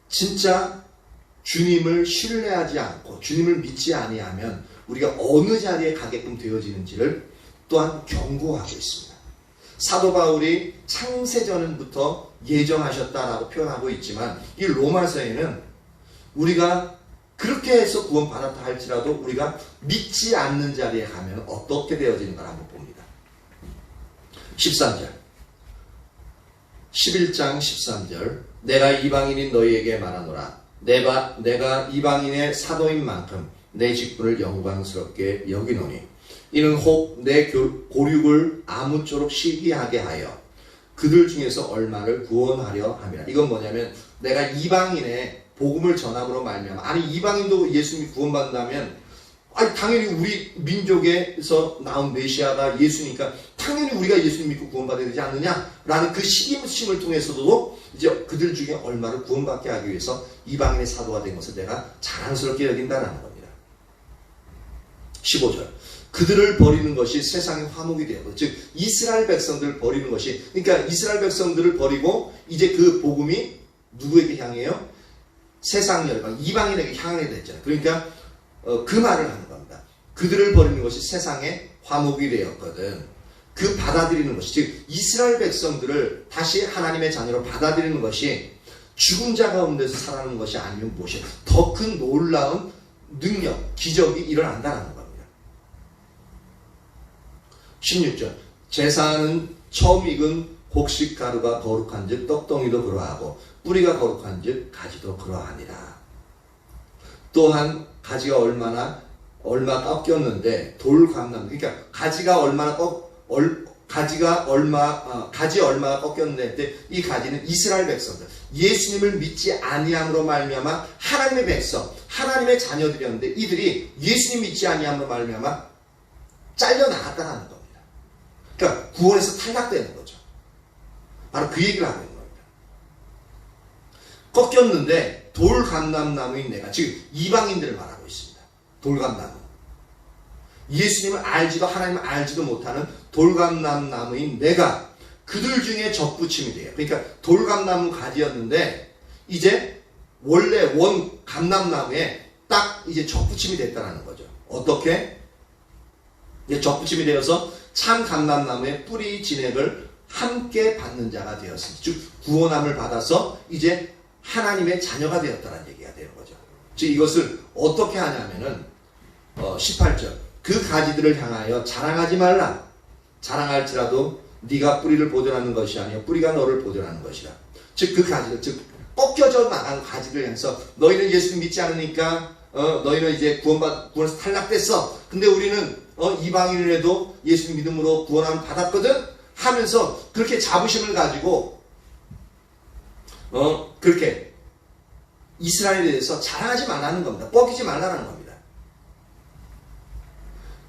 진짜 주님을 신뢰하지 않고 주님을 믿지 아니하면 우리가 어느 자리에 가게끔 되어지는지를 또한 경고하고 있습니다. 사도 바울이 창세전부터 예정하셨다라고 표현하고 있지만 이 로마서에는 우리가 그렇게 해서 구원받았다 할지라도 우리가 믿지 않는 자리에 가면 어떻게 되어지는가 한번 봅니다. 13절, 11장 13절. 내가 이방인인 너희에게 말하노라. 내가 이방인의 사도인 만큼 내 직분을 영광스럽게 여기노니 이는 혹 내 고륙을 아무쪼록 시기하게 하여 그들 중에서 얼마를 구원하려 함이라. 이건 뭐냐면 내가 이방인의 복음을 전함으로 말미암아, 아니 이방인도 예수님이 구원받는다면 당연히 우리 민족에서 나온 메시아가 예수니까 당연히 우리가 예수님 믿고 구원받아야 되지 않느냐라는 그 시기심을 통해서도 이제 그들 중에 얼마를 구원받게 하기 위해서 이방인의 사도가 된 것을 내가 자랑스럽게 여긴다는 겁니다. 15절. 그들을 버리는 것이 세상의 화목이 되었고, 즉 이스라엘 백성들을 버리는 것이, 그러니까 이스라엘 백성들을 버리고 이제 그 복음이 누구에게 향해요? 세상 열방, 이방인에게 향하게 됐잖아요. 그러니까 그 말을 하는 겁니다. 그들을 버리는 것이 세상의 화목이 되었거든. 그 받아들이는 것이, 즉 이스라엘 백성들을 다시 하나님의 자녀로 받아들이는 것이 죽은 자 가운데서 살아나는 것이 아니면 무엇이 더 큰 놀라운 능력, 기적이 일어난다는 겁니다. 16절. 제사는 처음 익은 곡식 가루가 거룩한 즉 떡덩이도 그러하고 뿌리가 거룩한 즉 가지도 그러하니라. 또한 가지가 얼마 꺾였는데 돌 감람, 그러니까 가지 얼마나 꺾였는데 이 가지는 이스라엘 백성들, 예수님을 믿지 아니함으로 말미암아 하나님의 백성, 하나님의 자녀들이었는데 이들이 예수님 믿지 아니함으로 말미암아 잘려 나갔다는 겁니다. 그러니까 구원에서 탈락되는 거죠. 바로 그 얘기를 하고 있는 겁니다. 꺾였는데 돌감람나무인 내가, 즉 이방인들을 말하고 있습니다. 돌감나무. 예수님을 알지도 하나님을 알지도 못하는 돌감람나무인 내가 그들 중에 접붙임이 돼요. 그러니까 돌감나무 가지였는데 이제 원래 원 감람나무에 딱 이제 접붙임이 됐다는 거죠. 어떻게? 이제 접붙임이 되어서 참 감람나무의 뿌리 진액을 함께 받는 자가 되었습니다. 즉 구원함을 받아서 이제 하나님의 자녀가 되었다는 얘기가 되는 거죠. 즉 이것을 어떻게 하냐면은 18절. 그 가지들을 향하여 자랑하지 말라. 자랑할지라도 네가 뿌리를 보존하는 것이 아니요 뿌리가 너를 보존하는 것이라. 즉 그 가지들, 즉 꺾여져 나간 가지를 향해서 너희는 예수님 믿지 않으니까 너희는 이제 구원에서 탈락됐어. 근데 우리는 이방인이라도 예수님 믿음으로 구원함을 받았거든 하면서 그렇게 자부심을 가지고 그렇게 이스라엘에 대해서 자랑하지 말라는 겁니다. 꺾이지 말라는 겁니다.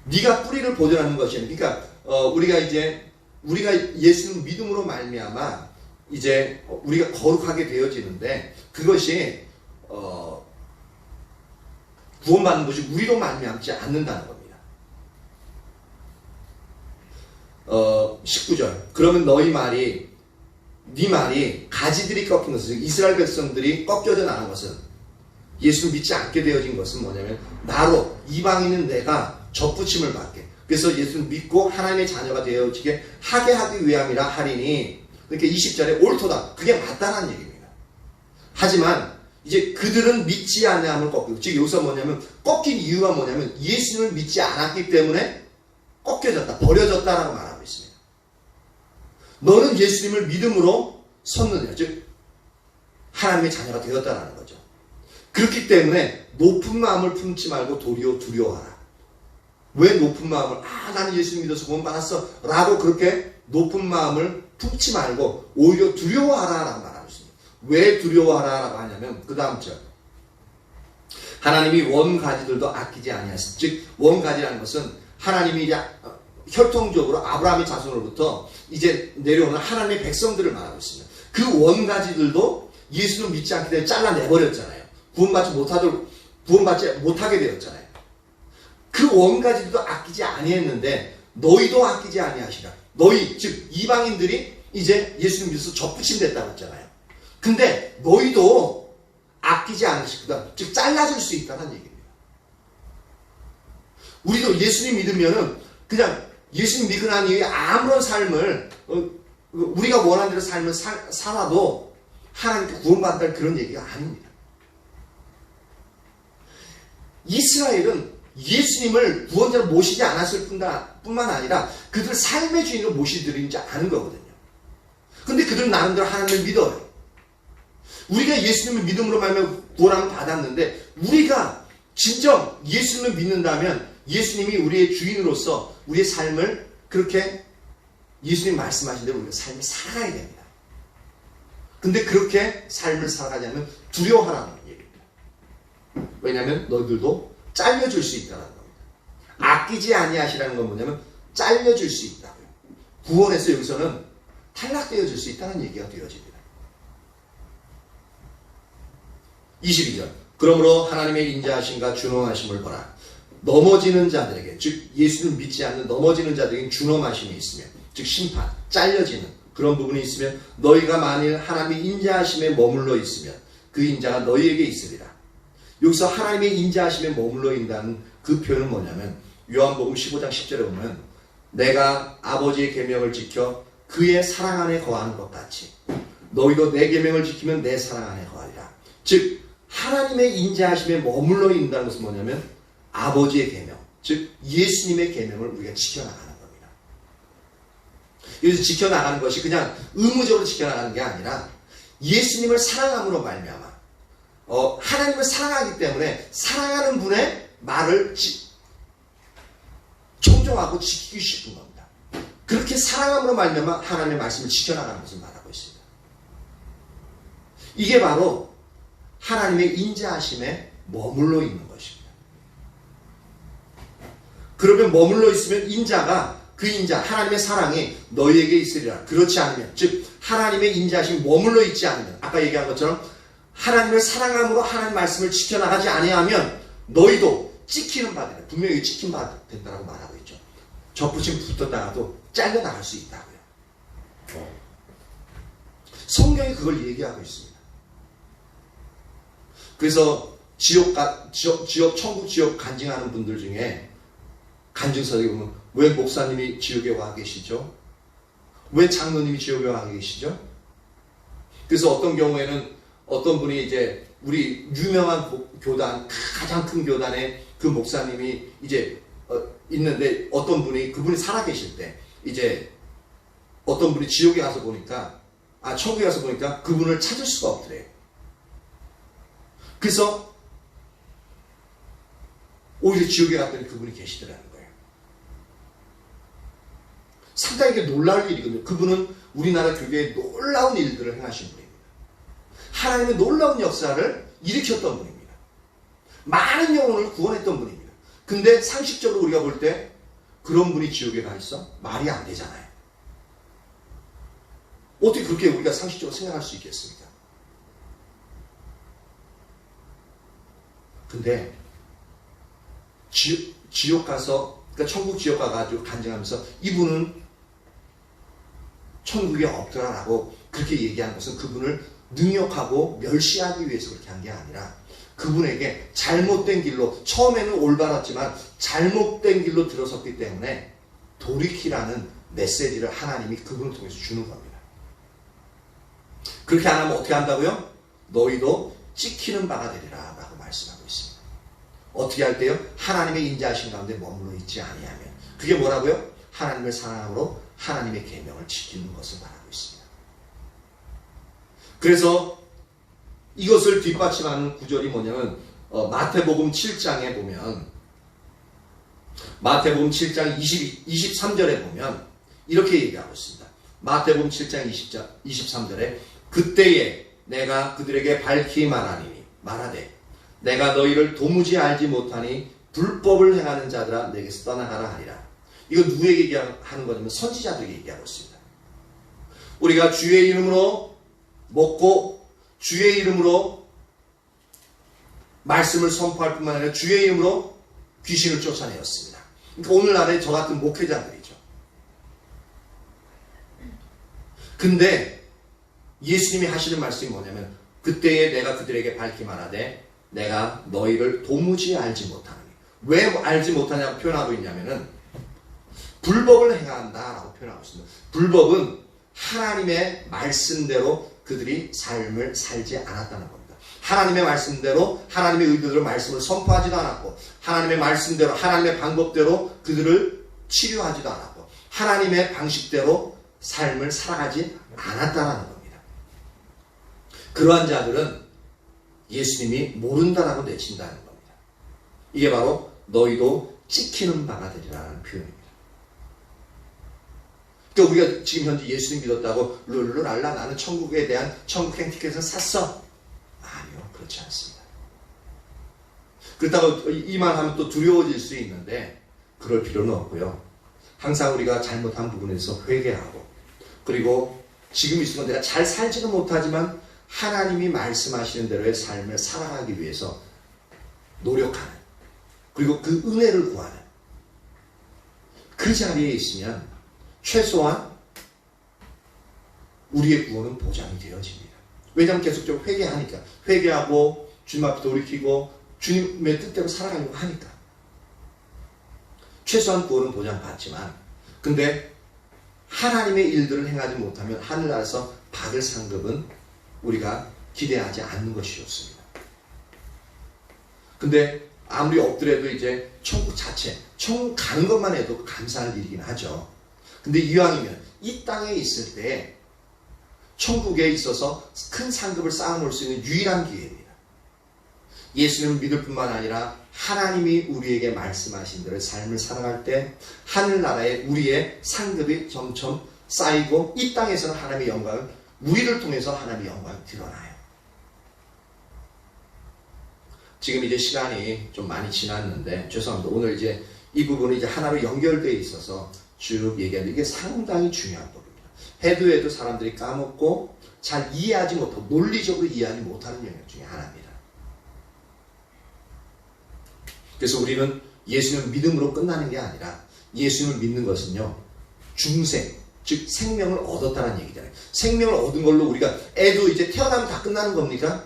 네가 뿌리를 보존하는 것이 아니라, 그러니까 우리가 예수님 믿음으로 말미암아 이제 우리가 거룩하게 되어지는데 그것이 구원받는 것이 우리로 말미암지 않는다는 겁니다. 19절. 그러면 네 말이 가지들이 꺾인 것은, 이스라엘 백성들이 꺾여져 나는 것은, 예수를 믿지 않게 되어진 것은 뭐냐면 나로, 이방인은 내가 접붙임을 받게, 그래서 예수를 믿고 하나님의 자녀가 되어지게 하게 하기 위함이라 하리니, 그러니까 20절에 옳도다, 그게 맞다는 얘기입니다. 하지만 이제 그들은 믿지 않음을 꺾이고, 즉 여기서 뭐냐면 꺾인 이유가 뭐냐면 예수님을 믿지 않았기 때문에 꺾여졌다, 버려졌다라고 말하고 있습니다. 너는 예수님을 믿음으로 섰느냐, 즉 하나님의 자녀가 되었다라는 거죠. 그렇기 때문에 높은 마음을 품지 말고 도리어 두려워하라. 왜 높은 마음을, 나는 예수님 믿어서 구원받았어 라고 그렇게 높은 마음을 품지 말고 오히려 두려워하라 라고 말하고 있습니다. 왜 두려워하라 라고 하냐면 그 다음 절. 하나님이 원가지들도 아끼지 아니하시니, 즉 원가지라는 것은 하나님이 이제 혈통적으로 아브라함의 자손으로부터 이제 내려오는 하나님의 백성들을 말하고 있습니다. 그 원가지들도 예수를 믿지 않기 때문에 잘라내버렸잖아요. 구원받지 못하게 되었잖아요. 그 원가지들도 아끼지 아니했는데 너희도 아끼지 아니하시라. 너희, 즉 이방인들이 이제 예수님 믿어서 접붙임됐다고 했잖아요. 근데 너희도 아끼지 않으시거든, 즉 잘라줄 수 있다는 얘기입니다. 우리도 예수님 믿으면은 그냥 예수님 믿고 난 이후에 아무런 삶을 우리가 원하는 대로 삶을 살아도 하나님께 구원받는다는 그런 얘기가 아닙니다. 이스라엘은 예수님을 구원자로 모시지 않았을 뿐만 아니라 그들 삶의 주인으로 모시드리지 않은 거거든요. 근데 그들은 나름대로 하나님을 믿어요. 우리가 예수님을 믿음으로 말미암아 구원함을 받았는데, 우리가 진정 예수님을 믿는다면 예수님이 우리의 주인으로서 우리의 삶을 그렇게 예수님 말씀하신 대로 우리가 삶을 살아가야 됩니다. 근데 그렇게 삶을 살아가지 않으면 두려워하라는 얘기입니다. 왜냐하면 너희들도 잘려줄 수 있다는 겁니다. 아끼지 아니하시라는 건 뭐냐면 잘려줄 수 있다고요. 구원에서 여기서는 탈락되어질 수 있다는 얘기가 되어집니다. 22절. 그러므로 하나님의 인자하심과 준엄하심을 보라. 넘어지는 자들에게, 즉 예수를 믿지 않는 넘어지는 자들에게 준엄하심이 있으면, 즉 심판, 잘려지는 그런 부분이 있으면 너희가 만일 하나님의 인자하심에 머물러 있으면 그 인자가 너희에게 있으리라. 여기서 하나님의 인자하심에 머물러 있다는 그 표현은 뭐냐면 요한복음 15장 10절에 보면 내가 아버지의 계명을 지켜 그의 사랑 안에 거하는 것 같이 너희도 내 계명을 지키면 내 사랑 안에 거하리라. 즉 하나님의 인자하심에 머물러 있다는 것은 뭐냐면 아버지의 계명, 즉 예수님의 계명을 우리가 지켜나가는 겁니다. 여기서 지켜나가는 것이 그냥 의무적으로 지켜나가는 게 아니라 예수님을 사랑함으로 말미암아 하나님을 사랑하기 때문에 사랑하는 분의 말을 존중하고 지키기 싶은 겁니다. 그렇게 사랑함으로 말미암아 하나님의 말씀을 지켜나가는 것을 말하고 있습니다. 이게 바로 하나님의 인자하심에 머물러 있는 것입니다. 그러면 머물러 있으면 인자가 그 인자 하나님의 사랑이 너희에게 있으리라. 그렇지 않으면 즉 하나님의 인자하심이 머물러 있지 않으면 아까 얘기한 것처럼 하나님을 사랑함으로 하나님 말씀을 지켜나가지 아니하면 너희도 찍히는 바 되라. 분명히 찍힌 바 된다고 말하고 있죠. 접붙임 붙었다가도 잘려나갈 수 있다고요. 성경이 그걸 얘기하고 있습니다. 그래서 천국 지옥 간증하는 분들 중에 간증서에 보면 왜 목사님이 지옥에 와 계시죠? 왜 장로님이 지옥에 와 계시죠? 그래서 어떤 경우에는 어떤 분이 이제 우리 유명한 교단, 가장 큰 교단의 그 목사님이 이제 있는데 어떤 분이 그분이 살아계실 때 이제 어떤 분이 지옥에 가서 보니까 천국에 가서 보니까 그분을 찾을 수가 없더래요. 그래서 오히려 지옥에 갔더니 그분이 계시더라는 거예요. 상당히 놀라울 일이거든요. 그분은 우리나라 교회에 놀라운 일들을 행하신 분입니다. 하나님의 놀라운 역사를 일으켰던 분입니다. 많은 영혼을 구원했던 분입니다. 근데 상식적으로 우리가 볼 때 그런 분이 지옥에 가 있어? 말이 안 되잖아요. 어떻게 그렇게 우리가 상식적으로 생각할 수 있겠습니까? 근데 지옥 가서 그러니까 천국 지옥 가가지고 간증하면서 이분은 천국에 없더라라고 그렇게 얘기한 것은 그분을 능욕하고 멸시하기 위해서 그렇게 한 게 아니라 그분에게 잘못된 길로 처음에는 올바랐지만 잘못된 길로 들어섰기 때문에 돌이키라는 메시지를 하나님이 그분을 통해서 주는 겁니다. 그렇게 안 하면 어떻게 한다고요? 너희도 찍히는 바가 되리라 라고 말씀하고 있습니다. 어떻게 할 때요? 하나님의 인자하신 가운데 머물러 있지 아니하면 그게 뭐라고요? 하나님을 사랑함으로 하나님의 계명을 지키는 것을 말하고 있습니다. 그래서 이것을 뒷받침하는 구절이 뭐냐면 마태복음 7장에 보면 마태복음 7장 23절에 보면 이렇게 얘기하고 있습니다. 마태복음 7장 23절에 그때에 내가 그들에게 밝히 말하되 내가 너희를 도무지 알지 못하니 불법을 행하는 자들아 내게서 떠나가라 하리라. 이거 누구에게 얘기하는 거냐면 선지자들에게 얘기하고 있습니다. 우리가 주의 이름으로 먹고 주의 이름으로 말씀을 선포할 뿐만 아니라 주의 이름으로 귀신을 쫓아내었습니다. 그러니까 오늘날의 저 같은 목회자들이죠. 근데 예수님이 하시는 말씀이 뭐냐면 그때에 내가 그들에게 밝히 말하되 내가 너희를 도무지 알지 못하느니. 왜 알지 못하냐고 표현하고 있냐면은 불법을 행한다라고 표현하고 있습니다. 불법은 하나님의 말씀대로 그들이 삶을 살지 않았다는 겁니다. 하나님의 말씀대로 하나님의 의도대로 말씀을 선포하지도 않았고 하나님의 말씀대로 하나님의 방법대로 그들을 치료하지도 않았고 하나님의 방식대로 삶을 살아가지 않았다는 겁니다. 그러한 자들은 예수님이 모른다라고 내친다는 겁니다. 이게 바로 너희도 찍히는 바가 되리라는 표현입니다. 그러니까 우리가 지금 현재 예수님 믿었다고 룰루랄라 나는 천국에 대한 천국 행티켓을 샀어. 아니요, 그렇지 않습니다. 그렇다고 이 말 하면 또 두려워질 수 있는데 그럴 필요는 없고요. 항상 우리가 잘못한 부분에서 회개하고, 그리고 지금 이 순간 내가 잘 살지는 못하지만 하나님이 말씀하시는 대로의 삶을 살아가기 위해서 노력하는, 그리고 그 은혜를 구하는 그 자리에 있으면 최소한 우리의 구원은 보장이 되어집니다. 왜냐하면 계속적으로 회개하니까, 회개하고 주님 앞에 돌이키고 주님의 뜻대로 살아가려고 하니까 최소한 구원은 보장받지만, 근데 하나님의 일들을 행하지 못하면 하늘나라에서 받을 상급은 우리가 기대하지 않는 것이 좋습니다. 근데 아무리 엎드려도 이제 천국 자체, 천국 가는 것만 해도 감사할 일이긴 하죠. 근데 이왕이면 이 땅에 있을 때 천국에 있어서 큰 상급을 쌓아놓을 수 있는 유일한 기회입니다. 예수님을 믿을 뿐만 아니라 하나님이 우리에게 말씀하신 대로 삶을 살아갈 때 하늘나라에 우리의 상급이 점점 쌓이고, 이 땅에서는 하나님의 영광을, 우리를 통해서 하나님의 영광이 드러나요. 지금 이제 시간이 좀 많이 지났는데 죄송합니다. 오늘 이제 이 부분이 이제 하나로 연결되어 있어서 쭉 얘기하는데 이게 상당히 중요한 부분입니다. 해도 사람들이 까먹고 잘 이해하지 못하고 논리적으로 이해하지 못하는 영역 중에 하나입니다. 그래서 우리는 예수님을 믿음으로 끝나는 게 아니라 예수님을 믿는 것은요, 중생, 즉 생명을 얻었다는 얘기잖아요. 생명을 얻은 걸로 우리가 애도 이제 태어나면 다 끝나는 겁니까?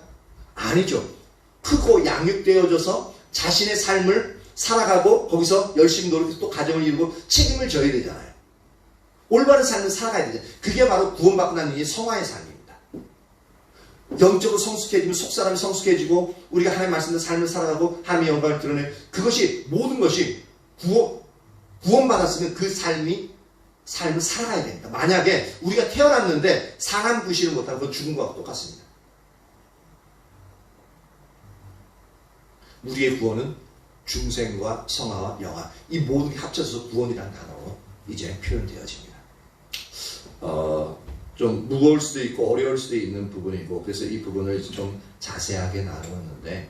아니죠. 크고 양육되어져서 자신의 삶을 살아가고 거기서 열심히 노력해서 또 가정을 이루고 책임을 져야 되잖아요. 올바른 삶을 살아가야 되잖아요. 그게 바로 구원받고 난 이후의 성화의 삶입니다. 영적으로 성숙해지면 속사람이 성숙해지고 우리가 하나님 말씀대로 삶을 살아가고 하나님의 영광을 드러내, 그것이 모든 것이 구원받았으면 그 삶을 살아가야 됩니다. 만약에 우리가 태어났는데 상한 구실을 못하고 그건 죽은 것과 똑같습니다. 우리의 구원은 중생과 성화와 영화, 이 모든 게 합쳐서 구원이라는 단어로 이제 표현되어집니다. 좀 무거울 수도 있고 어려울 수도 있는 부분이고, 그래서 이 부분을 좀 자세하게 나누었는데,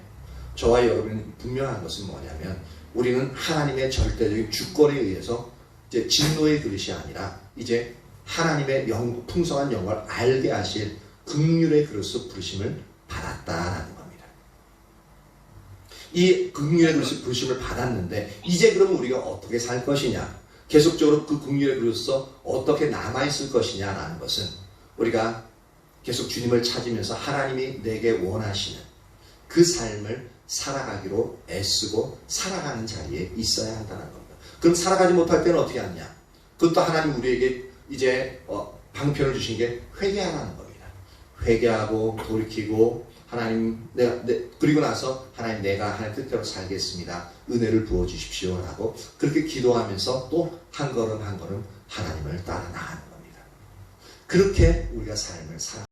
저와 여러분이 분명한 것은 뭐냐면 우리는 하나님의 절대적인 주권에 의해서 이제 진노의 그릇이 아니라 이제 하나님의 풍성한 영광을 알게 하실 긍휼의 그릇으로 부르심을 받았다라는 겁니다. 이 긍휼의 그릇으로 부르심을 받았는데 이제 그러면 우리가 어떻게 살 것이냐, 계속적으로 그 긍휼의 그릇으로서 어떻게 남아있을 것이냐라는 것은 우리가 계속 주님을 찾으면서 하나님이 내게 원하시는 그 삶을 살아가기로 애쓰고 살아가는 자리에 있어야 한다는 겁니다. 그럼 살아가지 못할 때는 어떻게 하느냐? 그것도 하나님 우리에게 이제 방편을 주신 게 회개하라는 겁니다. 회개하고 돌이키고 하나님 그리고 나서 하나님 내가 하나님 뜻대로 살겠습니다. 은혜를 부어주십시오 라고 그렇게 기도하면서 또 한 걸음 한 걸음 하나님을 따라 나가는 겁니다. 그렇게 우리가 삶을 살아